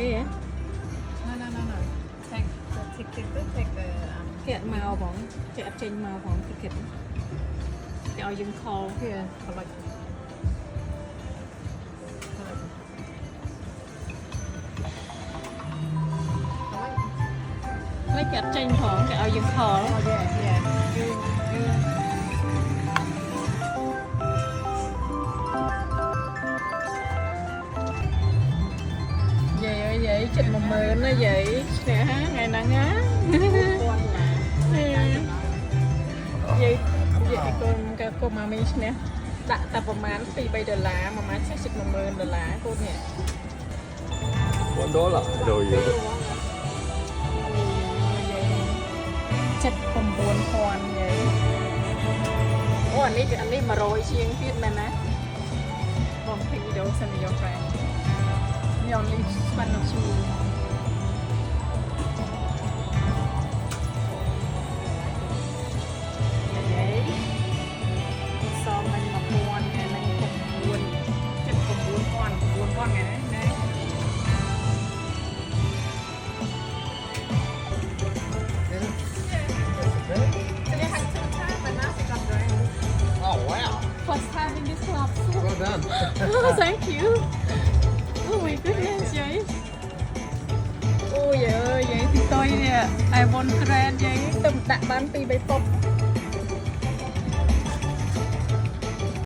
thế á No. Take the ticket. Take the. kẹt màu bóng kẹt trên màu bóng ticket để ao dừng call Here. Collect. lấy kẹt trên phòng để ao dừng call Oh yeah. You. vậy chụp một mờ nó vậy nè ha ngày nắng á vậy cô mà mình nè đặt tậpประมาณ$3 mà má sẽ chụp $10cô nè $1 đồ gì chụp 9,000vậy ô anh đi mà rồi chiên tiết mà nè vòng phi đâu xem video fan nhon đi ban nó chu vậy so mình mà buồn ngày mình cũng buồn chết cũng buồn con ngày đấy đấy Oh wow first time in this club well done oh thank you oh my goodness vậy ôi giời ơi vậy thì tôi nè ai bon grand vậy tụm đặt bán pi bay pop